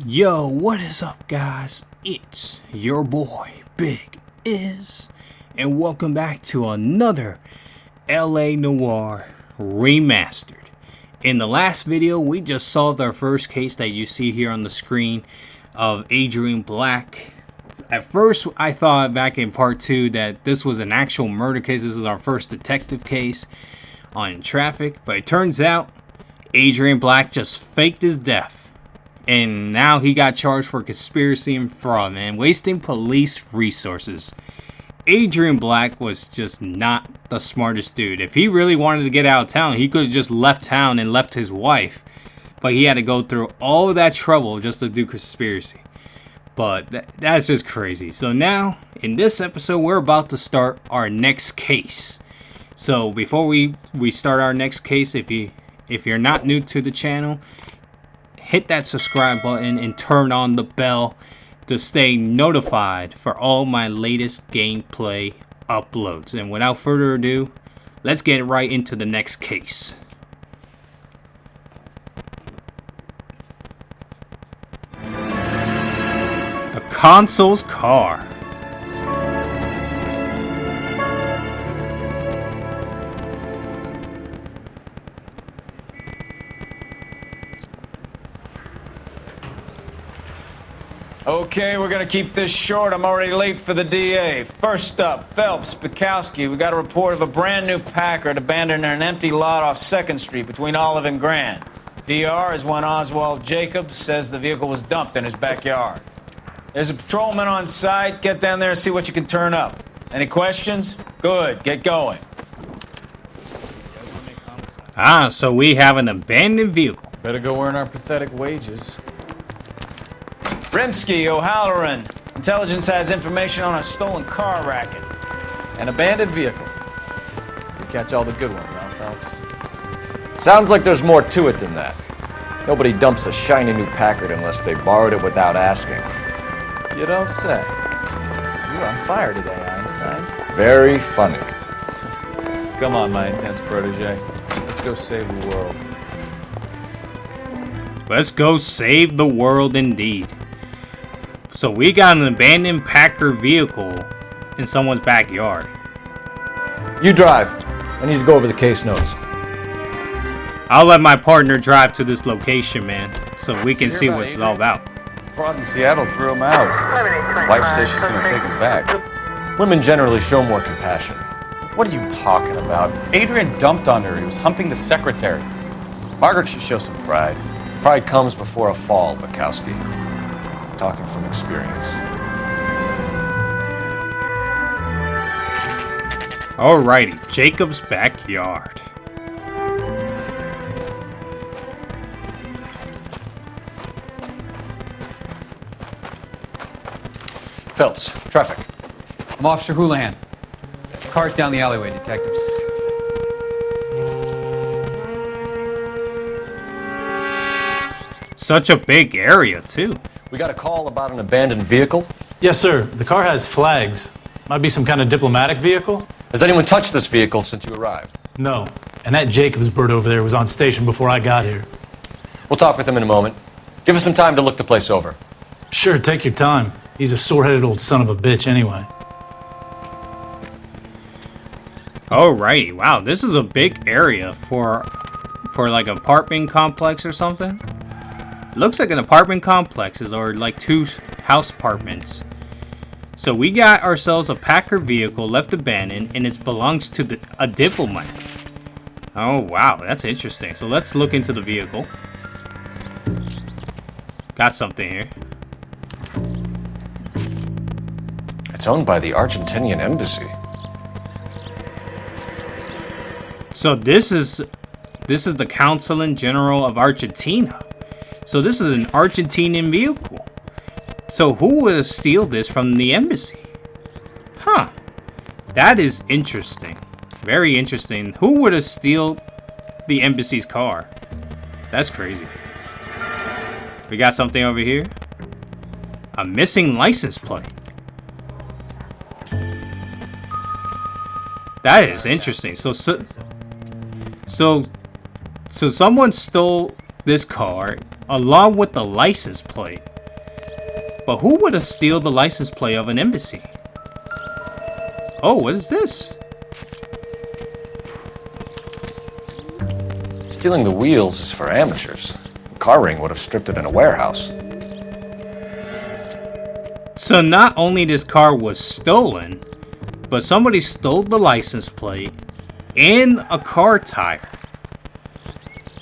Yo, what is up, guys? It's your boy, Big Is, and welcome back to another LA Noire Remastered. In the last video, we just solved our first case that you see here on the screen of Adrian Black. At first, I thought back in part 2 that this was an actual murder case. This is our first detective case on traffic, but it turns out Adrian Black just faked his death. And now he got charged for conspiracy and fraud, man. Wasting police resources. Adrian Black was just not the smartest dude. If he really wanted to get out of town, he could have just left town and left his wife. But he had to go through all of that trouble just to do conspiracy. But that's just crazy. So now, in this episode, we're about to start our next case. So before we start our next case, if you're not new to the channel, hit that subscribe button and turn on the bell to stay notified for all my latest gameplay uploads. And without further ado, let's get right into the next case. A console's car. Okay, we're gonna keep this short. I'm already late for the DA. First up, Phelps, Bukowski. We got a report of a brand new Packard abandoned in an empty lot off 2nd Street between Olive and Grand. DR is one Oswald Jacobs says the vehicle was dumped in his backyard. There's a patrolman on site. Get down there and see what you can turn up. Any questions? Good, get going. So we have an abandoned vehicle. Better go earn our pathetic wages. Rimsky, O'Halloran. Intelligence has information on a stolen car racket. An abandoned vehicle. We catch all the good ones, huh, Phelps? Sounds like there's more to it than that. Nobody dumps a shiny new Packard unless they borrowed it without asking. You don't say. You're on fire today, Einstein. Very funny. Come on, my intense protege. Let's go save the world. Let's go save the world indeed. So we got an abandoned Packard vehicle in someone's backyard. You drive. I need to go over the case notes. I'll let my partner drive to this location, man, so we can see what it's all about. Fraud in Seattle threw him out. Wife says she's gonna take him back. Women generally show more compassion. What are you talking about? Adrian dumped on her. He was humping the secretary. Margaret should show some pride. Pride comes before a fall, Bukowski. Talking from experience. Alrighty, Jacob's backyard. Phelps, traffic. I'm Officer Houlihan. Car's down the alleyway, detectives. Such a big area, too. We got a call about an abandoned vehicle. Yes, sir. The car has flags. Might be some kind of diplomatic vehicle? Has anyone touched this vehicle since you arrived? No. And that Jacobs bird over there was on station before I got here. We'll talk with him in a moment. Give us some time to look the place over. Sure, take your time. He's a sore-headed old son of a bitch anyway. Alrighty, wow, this is a big area for like an apartment complex or something. Looks like an apartment complex or like 2 house apartments. So we got ourselves a Packard vehicle left abandoned, and it belongs to a diplomat. Oh wow, that's interesting. So let's look into the vehicle. Got something here. It's owned by the Argentinian embassy. So this is the Consulate General of Argentina. So this is an Argentinian vehicle. So who would steal this from the embassy? Huh. That is interesting. Very interesting. Who would have steal the embassy's car? That's crazy. We got something over here. A missing license plate. That is interesting. So someone stole this car along with the license plate. But who would have steal the license plate of an embassy? Oh, what is this? Stealing the wheels is for amateurs. Car ring would have stripped it in a warehouse. So not only this car was stolen, but somebody stole the license plate and a car tire.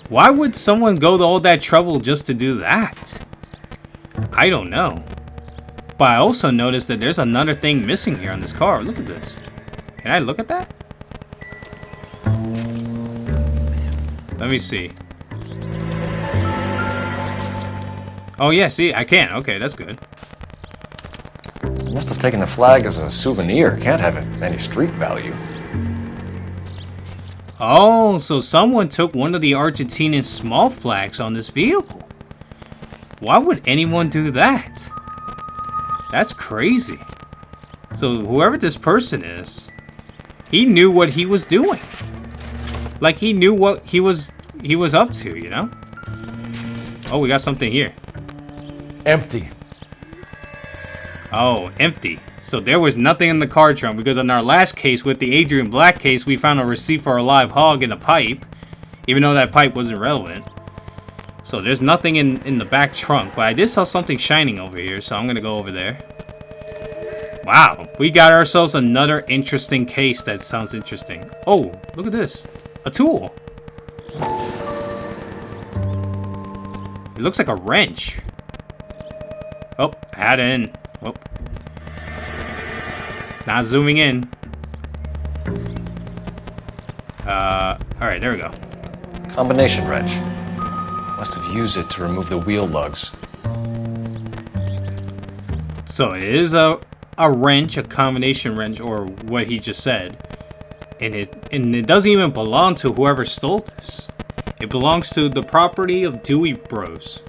Why would someone go to all that trouble just to do that? I don't know. But I also noticed that there's another thing missing here on this car. Look at this. Can I look at that? Let me see. Oh yeah, see, I can. Okay, that's good. You must have taken the flag as a souvenir. Can't have any street value. Oh, so someone took one of the Argentinian small flags on this vehicle. Why would anyone do that? That's crazy. So whoever this person is, he knew what he was doing. Like he knew what he was up to, you know? Oh, we got something here. Empty. Oh, empty. So there was nothing in the car trunk, because in our last case with the Adrian Black case, we found a receipt for a live hog in a pipe, even though that pipe wasn't relevant. So there's nothing in the back trunk, but I did saw something shining over here, so I'm gonna go over there. Wow, we got ourselves another interesting case that sounds interesting. Oh, look at this. A tool. It looks like a wrench. Oh, had it in. Oh. Not zooming in. Alright, there we go. Combination wrench. Must have used it to remove the wheel lugs. So it is a wrench, a combination wrench, or what he just said. And it doesn't even belong to whoever stole this. It belongs to the property of Dewey Bros.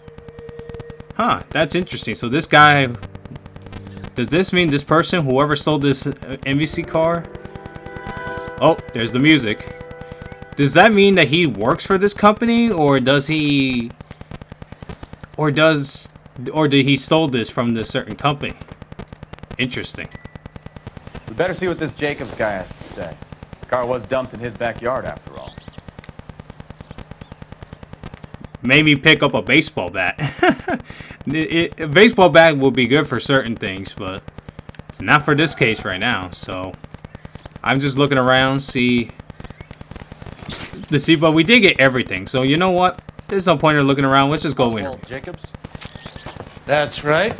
Huh, that's interesting. So this guy... Does this mean this person, whoever stole this NBC car... Oh, there's the music. Does that mean that he works for this company, or does he... Or did he stole this from this certain company? Interesting. We better see what this Jacobs guy has to say. The car was dumped in his backyard, after all. Maybe pick up a baseball bat. A baseball bat will be good for certain things, but it's not for this case right now. So I'm just looking around, but we did get everything. So you know what? There's no point in looking around. Let's just go in. Oswald Jacobs? That's right.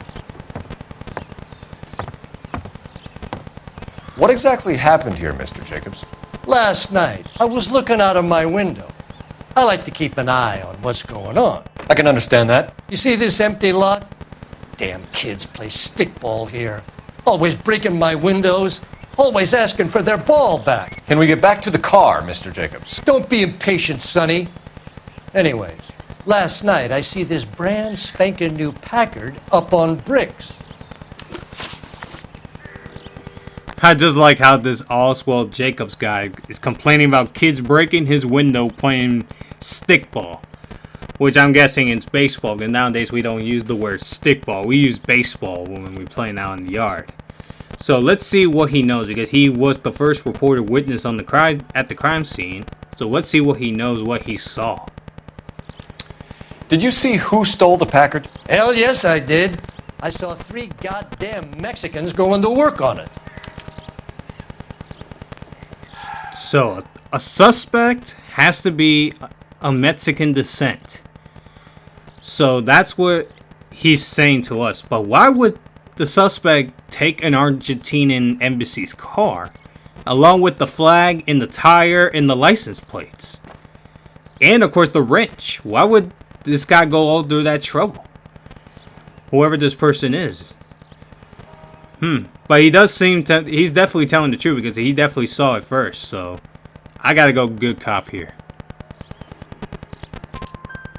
What exactly happened here, Mr. Jacobs? Last night, I was looking out of my window. I like to keep an eye on what's going on. I can understand that. You see this empty lot? Damn kids play stickball here. Always breaking my windows. Always asking for their ball back. Can we get back to the car, Mr. Jacobs? Don't be impatient, Sonny. Anyways, last night I see this brand spanking new Packard up on bricks. I just like how this Oswald Jacobs guy is complaining about kids breaking his window playing stickball. Which I'm guessing it's baseball, because nowadays we don't use the word stickball. We use baseball when we play out in the yard. So let's see what he knows, because he was the first reported witness on the crime at the crime scene. So let's see what he knows, what he saw. Did you see who stole the Packard? Hell yes, I did. I saw 3 goddamn Mexicans going to work on it. So a suspect has to be a Mexican descent. So that's what he's saying to us. But why would the suspect take an Argentinian embassy's car, along with the flag and the tire and the license plates? And of course the wrench. Why would this guy go all through that trouble? Whoever this person is. But he does seem to, he's definitely telling the truth, because he definitely saw it first. So I gotta go good cop here.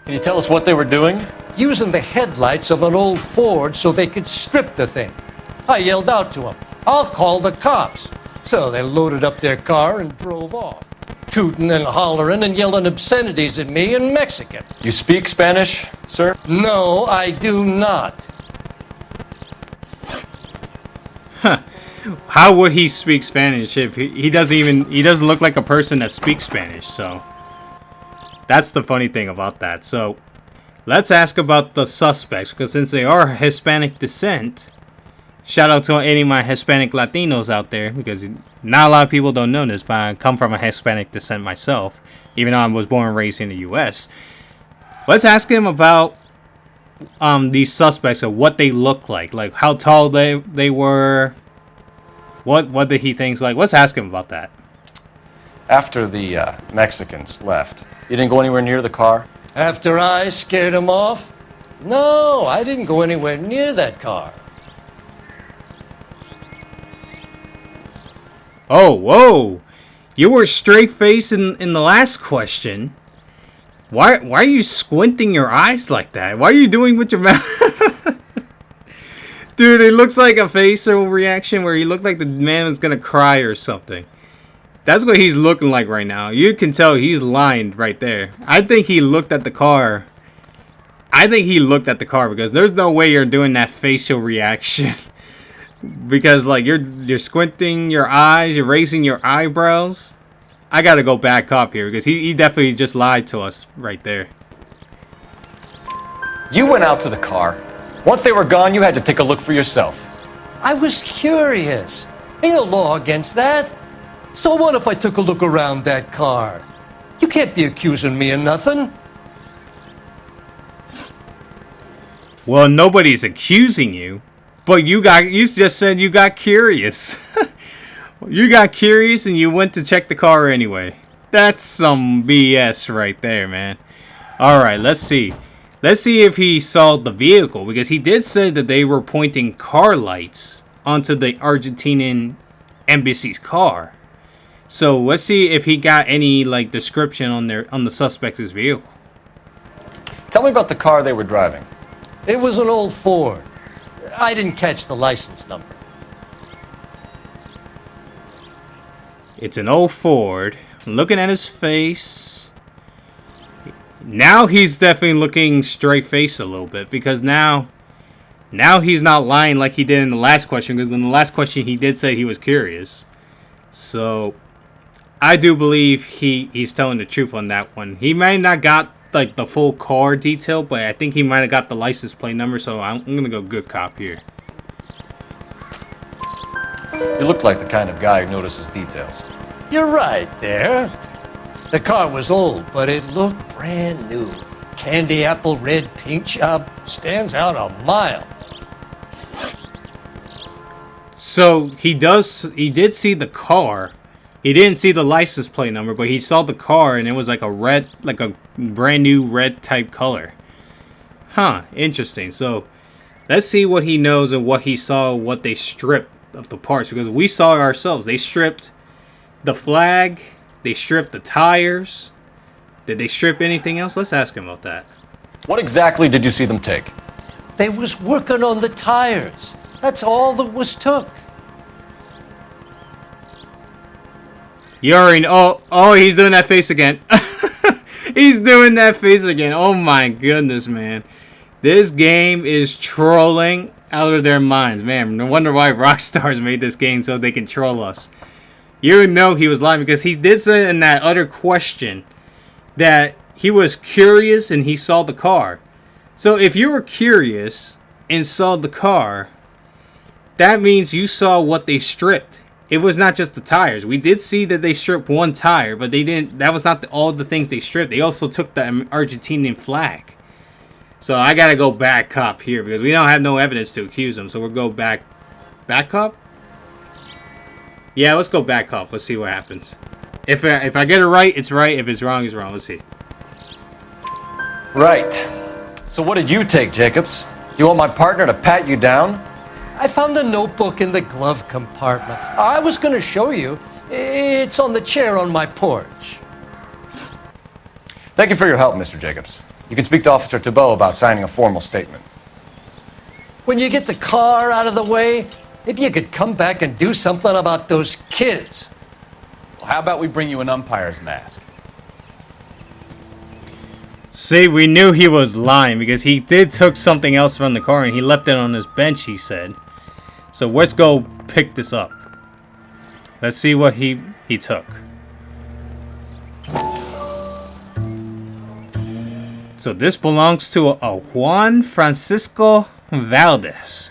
Can you tell us what they were doing? Using the headlights of an old Ford so they could strip the thing. I yelled out to them, "I'll call the cops." So they loaded up their car and drove off. tooting and hollering and yelling obscenities at me in Mexican. You speak Spanish, sir? No, I do not. How would he speak Spanish if he doesn't look like a person that speaks Spanish? So that's the funny thing about that. So let's ask about the suspects, because since they are Hispanic descent, shout out to any of my Hispanic Latinos out there, because not a lot of people don't know this, but I come from a Hispanic descent myself, even though I was born and raised in the U.S. Let's ask him about these suspects of what they look like how tall they were. What did he think like? Let's ask him about that. After the Mexicans left, you didn't go anywhere near the car? After I scared him off? No, I didn't go anywhere near that car. Oh, whoa! You were straight-faced in the last question. Why are you squinting your eyes like that? Why are you doing with your mouth? Dude, it looks like a facial reaction where he looked like the man was gonna cry or something. That's what he's looking like right now. You can tell he's lying right there. I think he looked at the car. Because there's no way you're doing that facial reaction. Because like you're squinting your eyes, you're raising your eyebrows. I gotta go back up here because he definitely just lied to us right there. You went out to the car. Once they were gone, you had to take a look for yourself. I was curious. Ain't no law against that. So what if I took a look around that car? You can't be accusing me of nothing. Well, nobody's accusing you, but you just said you got curious. You got curious and you went to check the car anyway. That's some BS right there, man. Alright, let's see. Let's see if he saw the vehicle, because he did say that they were pointing car lights onto the Argentinian embassy's car. So let's see if he got any like description on the suspect's vehicle. Tell me about the car they were driving. It was an old Ford. I didn't catch the license number. It's an old Ford. I'm looking at his face. Now he's definitely looking straight-faced a little bit, because now he's not lying like he did in the last question, because in the last question he did say he was curious. So I do believe he's telling the truth on that one. He might not got like the full car detail, but I think he might have got the license plate number, so I'm gonna go good cop here. You look like the kind of guy who notices details. You're right there. The car was old, but it looked brand new. Candy apple red paint job stands out a mile. So he did see the car. He didn't see the license plate number, but he saw the car and it was like a brand new red type color. Huh, interesting. So let's see what he knows and what he saw, what they stripped of the parts, because we saw it ourselves. They stripped the flag, they stripped the tires. Did they strip anything else? Let's ask him about that. What exactly did you see them take? They was working on the tires. That's all that was took. You already oh, he's doing that face again. He's doing that face again. Oh my goodness, man. This game is trolling out of their minds. Man, no wonder why Rockstar's made this game so they can troll us. You know he was lying, because he did say in that other question that he was curious and he saw the car. So if you were curious and saw the car, that means you saw what they stripped. It was not just the tires. We did see that they stripped one tire, but they didn't. That was not all the things they stripped. They also took the Argentinian flag. So I gotta go back cop here, because we don't have no evidence to accuse them. So we'll go back cop. Yeah, let's go back cop. Let's see what happens. If I get it right, it's right. If it's wrong, it's wrong. Let's see. Right. So what did you take, Jacobs? You want my partner to pat you down? I found a notebook in the glove compartment. I was going to show you. It's on the chair on my porch. Thank you for your help, Mr. Jacobs. You can speak to Officer Thibault about signing a formal statement. When you get the car out of the way, maybe you could come back and do something about those kids. Well, how about we bring you an umpire's mask? See, we knew he was lying because he did took something else from the car and he left it on his bench, he said. So let's go pick this up. Let's see what he took. So this belongs to a Juan Francisco Valdez.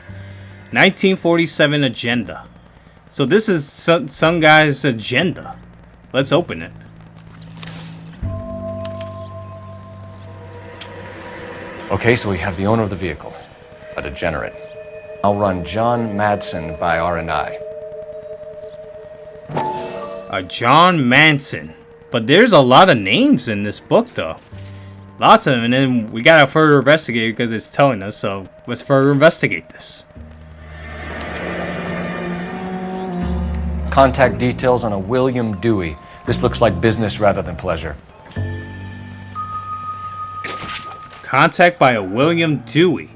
1947 agenda. So this is some guy's agenda. Let's open it. Okay, so we have the owner of the vehicle, a degenerate. I'll run John Madsen by R&I. John Manson. But there's a lot of names in this book, though. Lots of them, and then we gotta further investigate because it's telling us, so let's further investigate this. Contact details on a William Dewey. This looks like business rather than pleasure. Contact by a William Dewey.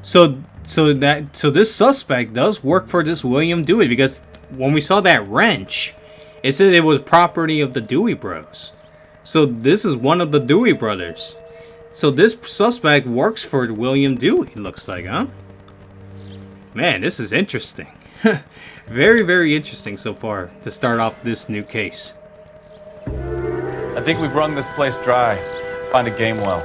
So this suspect does work for this William Dewey because when we saw that wrench, it said it was property of the Dewey Bros. So this is one of the Dewey brothers. So this suspect works for William Dewey, looks like, huh? Man, this is interesting. Very, very interesting so far to start off this new case. I think we've wrung this place dry. Let's find a game well.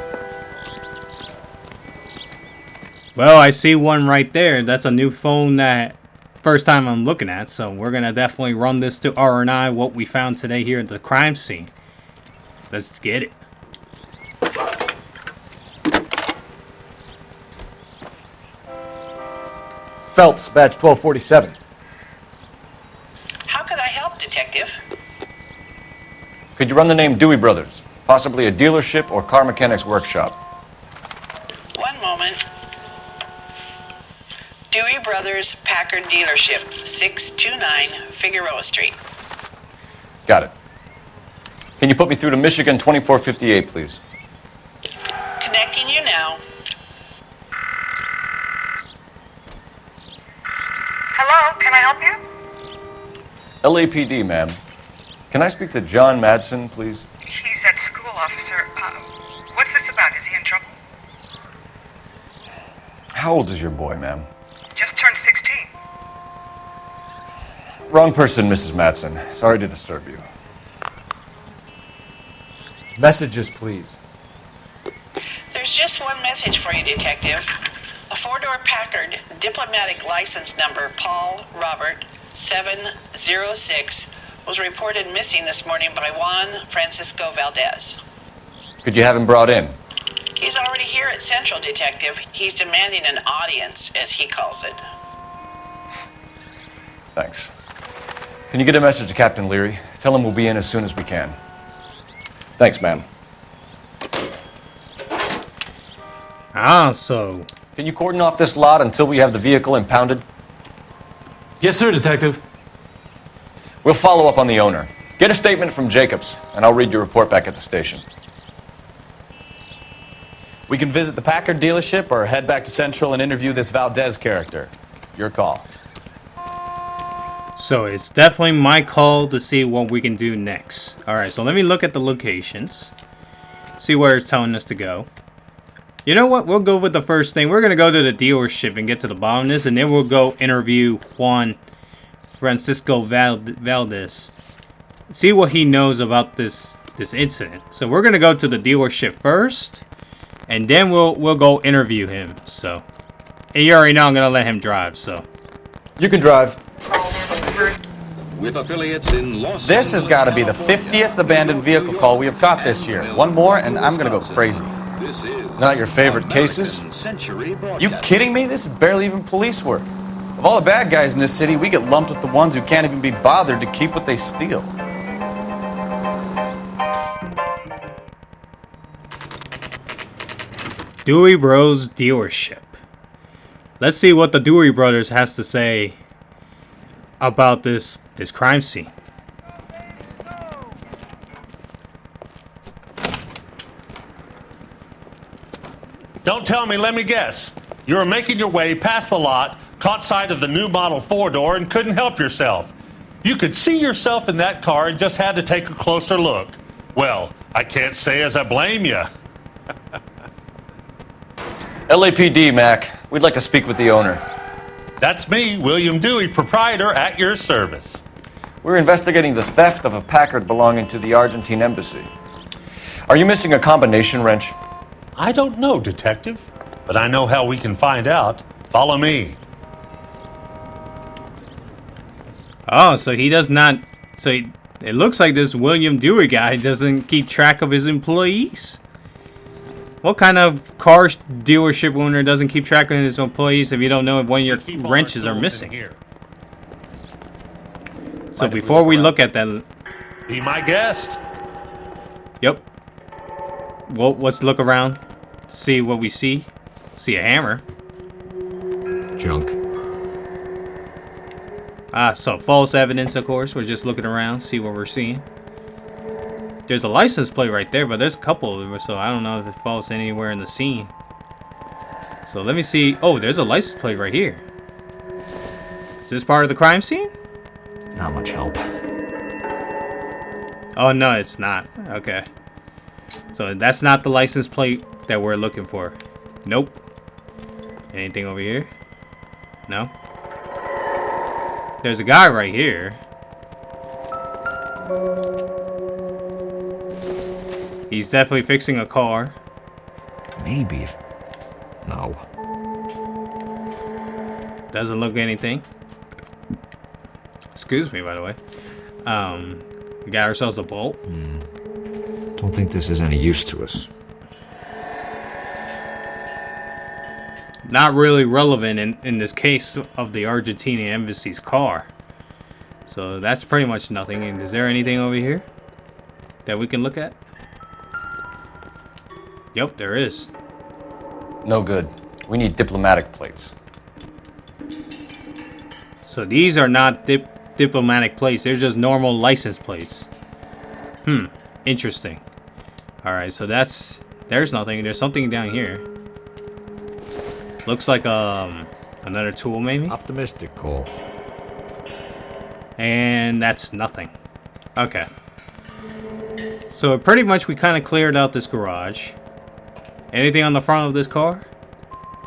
Well, I see one right there. That's a new phone that first time I'm looking at. So we're going to definitely run this to R&I, what we found today here at the crime scene. Let's get it. Phelps, badge 1247. How could I help, Detective? Could you run the name Dewey Brothers? Possibly a dealership or car mechanics workshop. One moment. Dewey Brothers Packard Dealership, 629 Figueroa Street. Got it. Can you put me through to Michigan 2458, please? Connecting you now. Hello, can I help you? LAPD, ma'am. Can I speak to John Madsen, please? He's at school, officer. What's this about? Is he in trouble? How old is your boy, ma'am? Just turned 16. Wrong person, Mrs. Madsen. Sorry to disturb you. Messages, please. There's just one message for you, Detective. A four-door Packard diplomatic license number Paul Robert 706 was reported missing this morning by Juan Francisco Valdez. Could you have him brought in? He's already here at Central, Detective. He's demanding an audience, as he calls it. Thanks. Can you get a message to Captain Leary? Tell him we'll be in as soon as we can. Thanks, ma'am. So... Can you cordon off this lot until we have the vehicle impounded? Yes, sir, Detective. We'll follow up on the owner. Get a statement from Jacobs, and I'll read your report back at the station. We can visit the Packard dealership or head back to Central and interview this Valdez character. Your call. So it's definitely my call to see what we can do next. Alright, so let me look at the locations. See where it's telling us to go. You know what? We'll go with the first thing. We're going to go to the dealership and get to the bottom of this. And then we'll go interview Juan Francisco Valdez. See what he knows about this incident. So we're going to go to the dealership first. And then we'll go interview him. So, and you already know I'm going to let him drive. So You can drive. With affiliates in Los This has got to be the 50th abandoned vehicle call we have caught this year. One more and I'm going to go crazy. Not your favorite cases? You kidding me? This is barely even police work. Of all the bad guys in this city, we get lumped with the ones who can't even be bothered to keep what they steal. Dewey Bros dealership. Let's see what the Dewey brothers has to say about this crime scene. Don't tell me, let me guess. You were making your way past the lot, caught sight of the new model four-door, and couldn't help yourself. You could see yourself in that car and just had to take a closer look. Well, I can't say as I blame you. LAPD, Mac. We'd like to speak with the owner. That's me, William Dewey, proprietor, at your service. We're investigating the theft of a Packard belonging to the Argentine embassy. Are you missing a combination wrench? I don't know, Detective, but I know how we can find out. Follow me. Oh, so he does not... it looks like this William Dewey guy doesn't keep track of his employees. What kind of car dealership owner doesn't keep track of his employees if you don't know if one of your wrenches are missing? So before we look at that... Be my guest. Yep. Well, let's look around. See what we see. See a hammer. Junk. So false evidence, of course. We're just looking around, see what we're seeing. There's a license plate right there, but there's a couple of them, so I don't know if it falls anywhere in the scene. So let me see. Oh, there's a license plate right here. Is this part of the crime scene? Not much help. Oh, no, it's not. Okay. So that's not the license plate that we're looking for. Nope. Anything over here? No. There's a guy right here. He's definitely fixing a car. Maybe if... No. Doesn't look anything. Excuse me, by the way. We got ourselves a bolt. Don't think this is any use to us. Not really relevant in this case of the Argentinian embassy's car. So that's pretty much nothing. And is there anything over here that we can look at? Yep, there is. No good. We need diplomatic plates. So these are not diplomatic plates. They're just normal license plates. Interesting. Alright, so there's nothing. There's something down here. Looks like another tool maybe? Optimistic, Cole. And that's nothing. Okay. So pretty much we kind of cleared out this garage. Anything on the front of this car?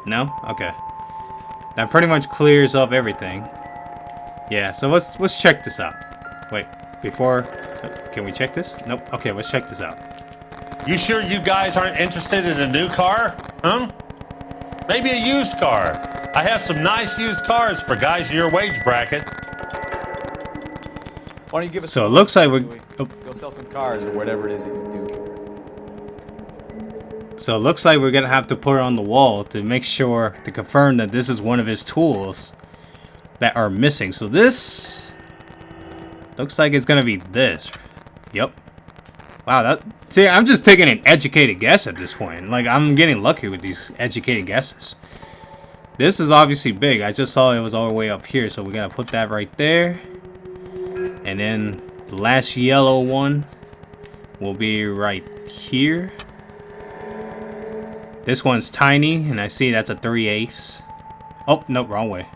No? Okay. That pretty much clears up everything. Yeah, so let's check this out. Wait, before... Can we check this? Nope. Okay, let's check this out. You sure you guys aren't interested in a new car? Huh? Maybe a used car. I have some nice used cars for guys in your wage bracket. Why don't you give us... So it looks like we're... Go sell some cars or whatever it is that you do here. So it looks like we're gonna have to put it on the wall to make sure, to confirm that this is one of his tools that are missing. So this looks like it's gonna be this. Yep. Wow, see, I'm just taking an educated guess at this point. Like, I'm getting lucky with these educated guesses. This is obviously big. I just saw it was all the way up here, so we gotta put that right there. And then the last yellow one will be right here. This one's tiny, and I see that's a 3/8. Oh, no, wrong way.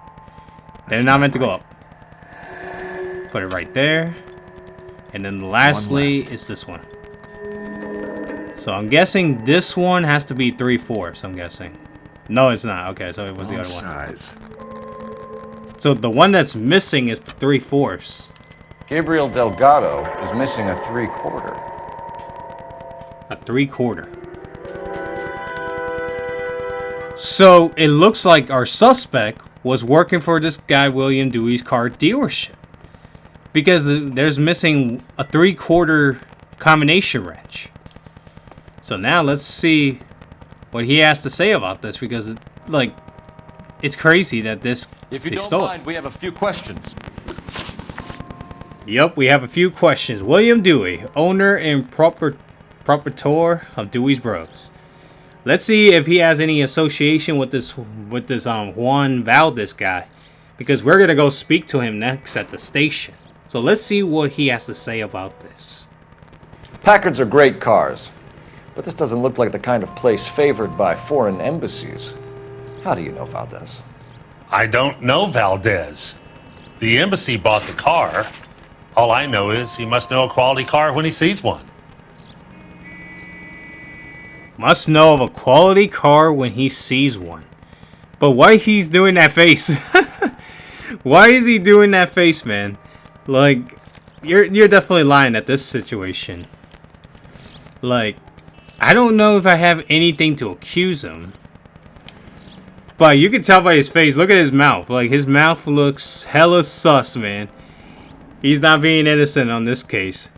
They're not meant to go up. Put it right there. And then lastly is this one. So I'm guessing this one has to be 3/4, I'm guessing. No, it's not. Okay, so it was the other one. So the one that's missing is the 3/4. Gabriel Delgado is missing a 3/4. A 3/4. So it looks like our suspect was working for this guy William Dewey's car dealership, because there's missing a 3/4 combination wrench. So now let's see what he has to say about this, because like it's crazy that this If you they don't stole mind, we have a few questions. Yep, we have a few questions. William Dewey, owner and proprietor of Dewey's Bros. Let's see if he has any association with this Juan Valdez guy, because we're gonna go speak to him next at the station. So let's see what he has to say about this. Packards are great cars, but this doesn't look like the kind of place favored by foreign embassies. How do you know Valdez? I don't know Valdez. The embassy bought the car. All I know is he must know a quality car when he sees one. Must know of a quality car when he sees one. But why he's doing that face? Why is he doing that face, man? Like, you're definitely lying at this situation. Like, I don't know if I have anything to accuse him. But you can tell by his face. Look at his mouth. Like, his mouth looks hella sus, man. He's not being innocent on this case.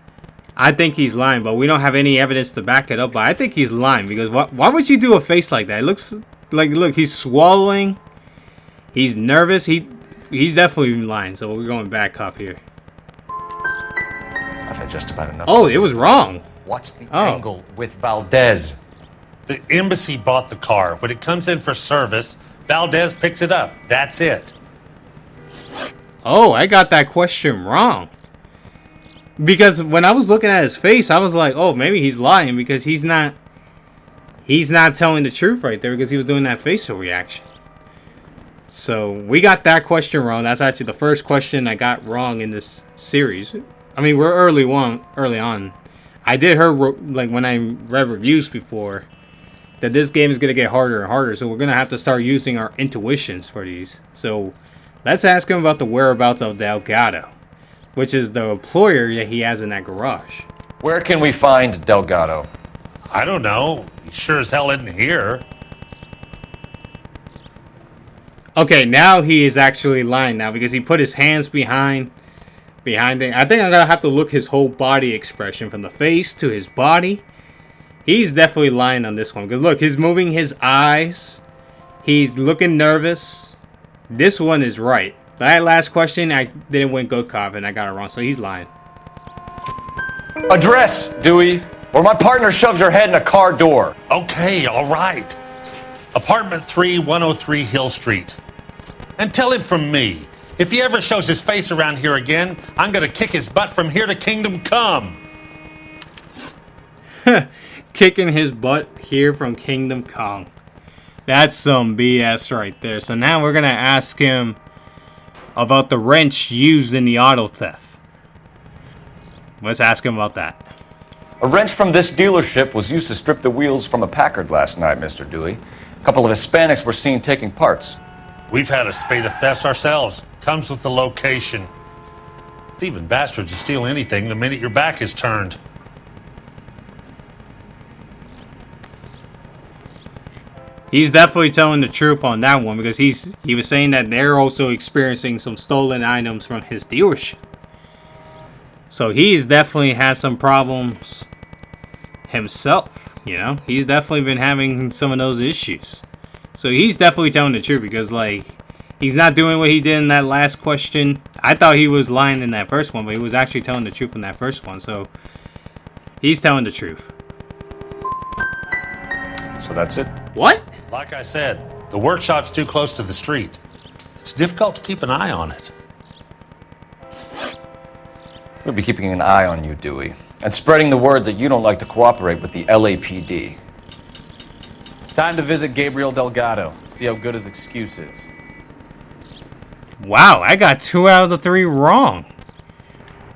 I think he's lying, but we don't have any evidence to back it up. But I think he's lying because why would you do a face like that? It looks like, look, he's swallowing. He's nervous. He's definitely lying. So we're going back up here. I've had just about enough. Oh, it was wrong. What's the angle with Valdez? The embassy bought the car. When it comes in for service, Valdez picks it up. That's it. Oh, I got that question wrong. Because when I was looking at his face, I was like, oh, maybe he's lying because he's not telling the truth right there because he was doing that facial reaction. So we got that question wrong. That's actually the first question I got wrong in this series. I mean, we're early on. I did hear, like, when I read reviews before, that this game is going to get harder and harder. So we're going to have to start using our intuitions for these. So let's ask him about the whereabouts of Delgado, which is the employer that he has in that garage. Where can we find Delgado? I don't know. He sure as hell isn't here. Okay, now he is actually lying now because he put his hands behind it. I think I'm gonna have to look his whole body expression from the face to his body. He's definitely lying on this one because look, he's moving his eyes. He's looking nervous. This one is right. That last question, I didn't win good cop and I got it wrong, so he's lying. Address, Dewey, or my partner shoves your head in a car door. Okay, all right. Apartment 3, 103 Hill Street. And tell him from me, if he ever shows his face around here again, I'm going to kick his butt from here to Kingdom Come. Kicking his butt here from Kingdom Come. That's some BS right there. So now we're going to ask him about the wrench used in the auto theft. Let's ask him about that. A wrench from this dealership was used to strip the wheels from a Packard last night, Mr. Dewey. A couple of Hispanics were seen taking parts. We've had a spate of thefts ourselves. Comes with the location. Thieving bastards will steal anything the minute your back is turned. He's definitely telling the truth on that one because he was saying that they're also experiencing some stolen items from his dealership. So he's definitely had some problems himself, you know? He's definitely been having some of those issues. So he's definitely telling the truth because, like, he's not doing what he did in that last question. I thought he was lying in that first one, but he was actually telling the truth in that first one. So he's telling the truth. So that's it? What? Like I said, the workshop's too close to the street. It's difficult to keep an eye on it. We'll be keeping an eye on you, Dewey, and spreading the word that you don't like to cooperate with the LAPD. Time to visit Gabriel Delgado. See how good his excuse is. Wow, I got 2 out of the 3 wrong.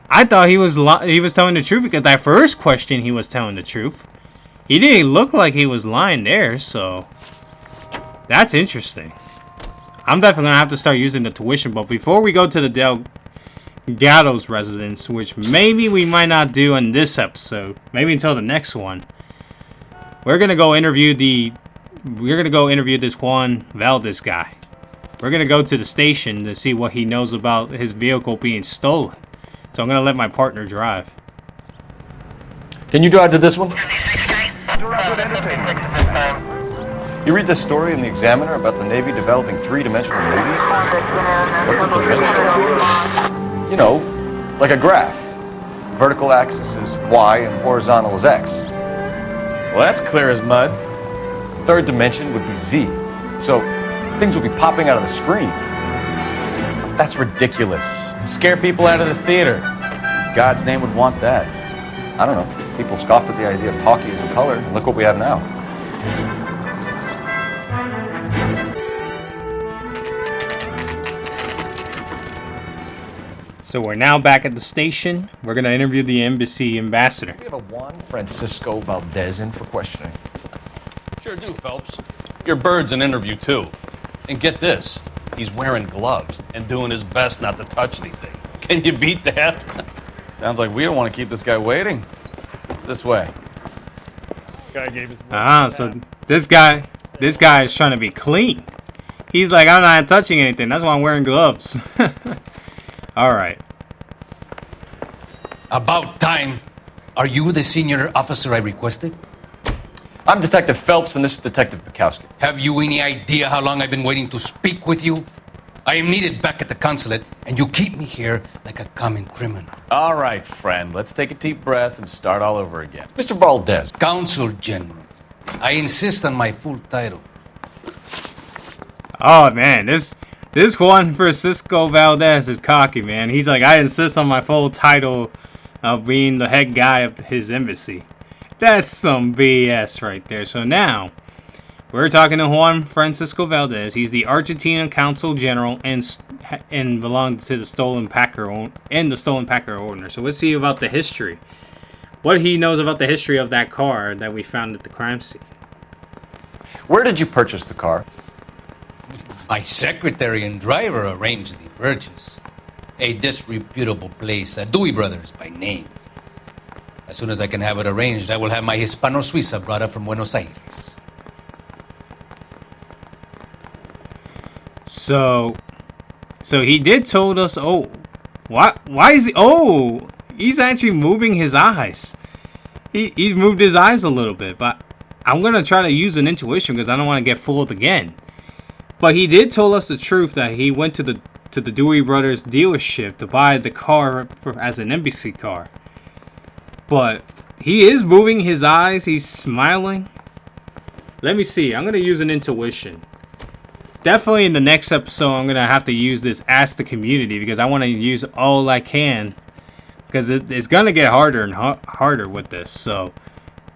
I thought he was telling the truth because that first question he was telling the truth. He didn't look like he was lying there, so that's interesting. I'm definitely gonna have to start using the tuition, but before we go to the Delgado's residence, which maybe we might not do in this episode, maybe until the next one, we're gonna go interview this Juan Valdez guy. We're gonna go to the station to see what he knows about his vehicle being stolen. So I'm gonna let my partner drive. Can you drive to this one? You read this story in the Examiner about the Navy developing three-dimensional movies? What's a dimension? You know, like a graph. Vertical axis is Y and horizontal is X. Well, that's clear as mud. Third dimension would be Z. So things would be popping out of the screen. That's ridiculous. Scare people out of the theater. God's name would want that. I don't know. People scoffed at the idea of talkies in color, and look what we have now. So we're now back at the station. We're gonna interview the embassy ambassador. We have a Juan Francisco Valdez in for questioning. Sure do, Phelps. Your bird's an interview, too. And get this, he's wearing gloves and doing his best not to touch anything. Can you beat that? Sounds like we don't want to keep this guy waiting. It's this way. So this guy is trying to be clean. He's like, I'm not touching anything. That's why I'm wearing gloves. All right. About time. Are you the senior officer I requested? I'm Detective Phelps, and this is Detective Bukowski. Have you any idea how long I've been waiting to speak with you? I am needed back at the consulate, and you keep me here like a common criminal. All right, friend. Let's take a deep breath and start all over again. Mr. Valdez. Consul General. I insist on my full title. Oh man, this Juan Francisco Valdez is cocky, man. He's like, I insist on my full title of being the head guy of his embassy. That's some BS right there. So now, we're talking to Juan Francisco Valdez. He's the Argentina Consul General and belongs to the Stolen Packer owner. So let's see about the history. What he knows about the history of that car that we found at the crime scene. Where did you purchase the car? My secretary and driver arranged the purchase. A disreputable place, Dewey Brothers by name. As soon as I can have it arranged, I will have my Hispano Suiza brought up from Buenos Aires. So he did told us. Oh, why is he? Oh, he's actually moving his eyes. He's moved his eyes a little bit, but I'm gonna try to use an intuition because I don't want to get fooled again. But he did tell us the truth that he went to the Dewey Brothers dealership to buy the car as an embassy car. But he is moving his eyes. He's smiling. Let me see. I'm gonna use an intuition. Definitely in the next episode, I'm gonna have to use this Ask the Community because I want to use all I can because it's gonna get harder and harder with this. So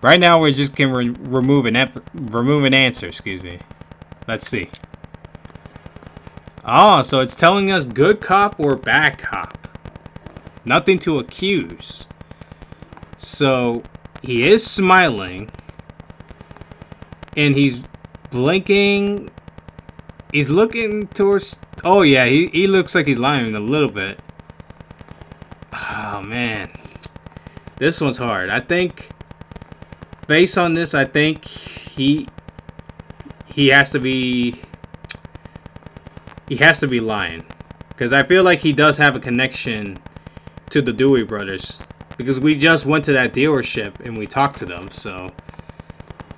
right now we're just gonna remove an answer. Excuse me. Let's see. Oh, so it's telling us good cop or bad cop. Nothing to accuse. So he is smiling and he's blinking. He's looking towards... Oh, yeah, he looks like he's lying a little bit. Oh, man. This one's hard. I think, based on this, I think he has to be... He has to be lying. Because I feel like he does have a connection to the Dewey Brothers. Because we just went to that dealership and we talked to them, so...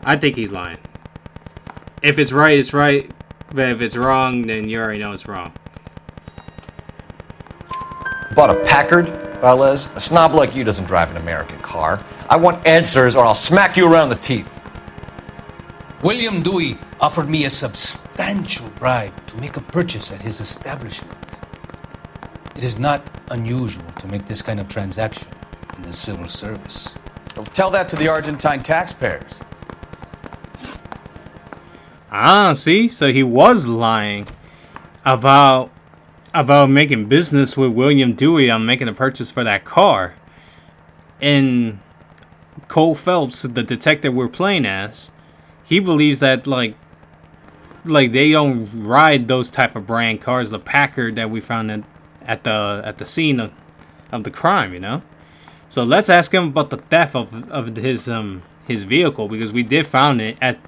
I think he's lying. If it's right, it's right. But if it's wrong, then you already know it's wrong. Bought a Packard, Valdez? A snob like you doesn't drive an American car. I want answers or I'll smack you around the teeth. William Dewey offered me a substantial bribe to make a purchase at his establishment. It is not unusual to make this kind of transaction in the civil service. Well, tell that to the Argentine taxpayers. Ah, see? So he was lying about making business with William Dewey on making a purchase for that car. And Cole Phelps, the detective we're playing as, he believes that like they don't ride those type of brand cars, the Packard that we found at the scene of the crime, you know? So let's ask him about the theft of his vehicle because we did found it at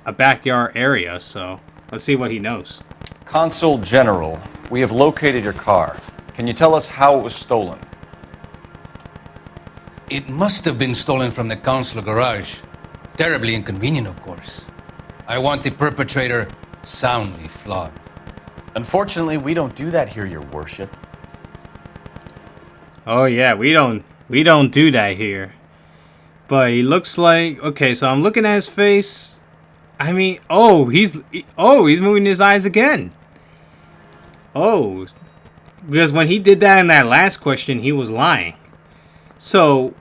a backyard area, so let's see what he knows. Consul General, we have located your car. Can you tell us how it was stolen? It must have been stolen from the consular garage. Terribly inconvenient, of course. I want the perpetrator soundly flogged. Unfortunately, we don't do that here, your worship. Oh yeah, we don't do that here. But he looks like, okay, so I'm looking at his face. I mean, he's moving his eyes again. Oh, because when he did that in that last question, he was lying. So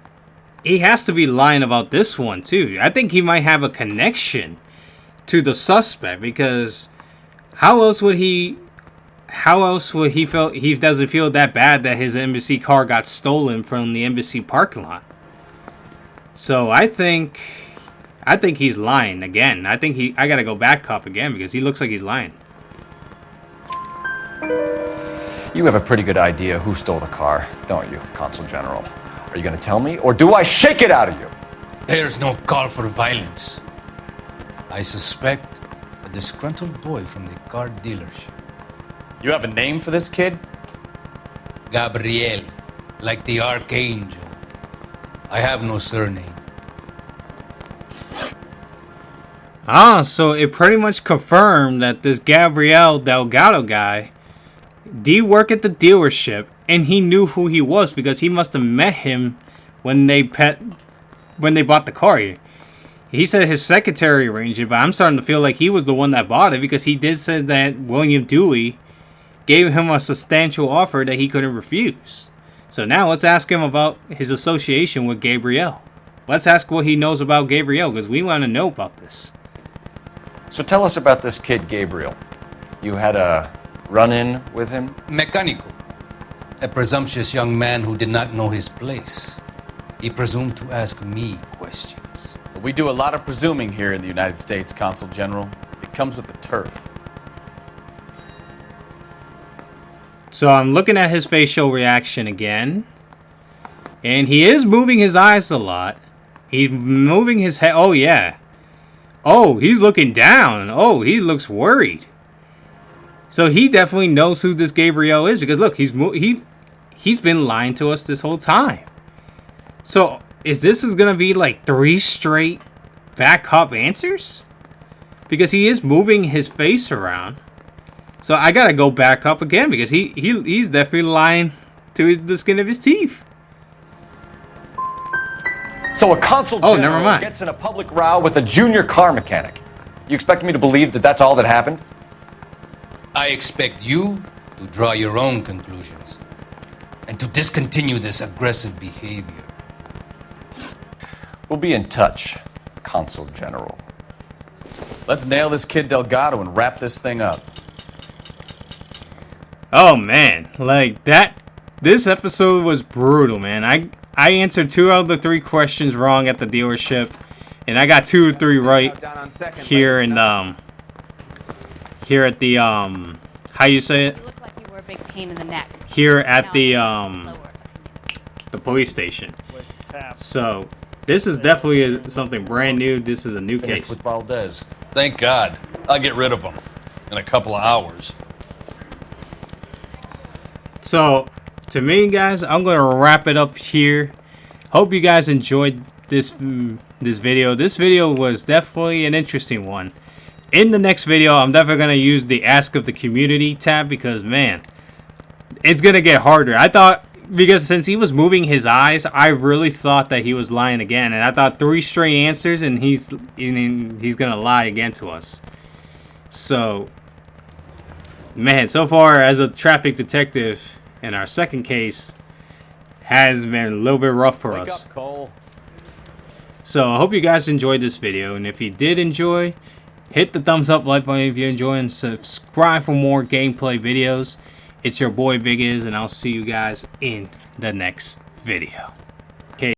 he has to be lying about this one too. I think he might have a connection to the suspect because how else would he how else would he feel? He doesn't feel that bad that his embassy car got stolen from the embassy parking lot. So I think he's lying again. I gotta go back cuff again because he looks like he's lying. You have a pretty good idea who stole the car, don't you, Consul General? Are you going to tell me, or do I shake it out of you? There's no call for violence. I suspect a disgruntled boy from the car dealership. You have a name for this kid? Gabriel, like the archangel. I have no surname. So it pretty much confirmed that this Gabriel Delgado guy did work at the dealership, and he knew who he was because he must have met him when they bought the car here. He said his secretary arranged it, but I'm starting to feel like he was the one that bought it because he did say that William Dewey gave him a substantial offer that he couldn't refuse. So now let's ask him about his association with Gabriel. Let's ask what he knows about Gabriel because we want to know about this. So tell us about this kid, Gabriel. You had a run-in with him? Mecánico. A presumptuous young man who did not know his place. He presumed to ask me questions. We do a lot of presuming here in the United States, Consul General. It comes with the turf. So I'm looking at his facial reaction again. And he is moving his eyes a lot. He's moving his head. Oh, yeah. Oh, he's looking down. Oh, he looks worried. So he definitely knows who this Gabriel is because look, he's been lying to us this whole time. So is gonna be like 3 straight back cop answers? Because he is moving his face around. So I gotta go back up again because he's definitely lying to the skin of his teeth. So a consul general gets in a public row with a junior car mechanic. You expect me to believe that that's all that happened? I expect you to draw your own conclusions and to discontinue this aggressive behavior. We'll be in touch, Consul General. Let's nail this kid Delgado and wrap this thing up. Oh man, like that. This episode was brutal, man. I answered 2 out of the 3 questions wrong at the dealership, and I got 2 or 3 right here in here at the how you say it? You look like you were a big pain in the neck. Here at the police station. So this is definitely something brand new. This is a new case. With Valdez. Thank God. I'll get rid of him in a couple of hours. So, to me, guys, I'm going to wrap it up here. Hope you guys enjoyed this video. This video was definitely an interesting one. In the next video, I'm definitely going to use the Ask of the Community tab because, man, it's going to get harder. I thought, because since he was moving his eyes, I really thought that he was lying again. And I thought 3 straight answers and he's going to lie again to us. So, man, so far as a traffic detective in our second case has been a little bit rough for us. Wake up, Cole. So I hope you guys enjoyed this video, and if you did enjoy, hit the thumbs up like button if you enjoy, and subscribe for more gameplay videos. It's your boy Big Iz, and I'll see you guys in the next video.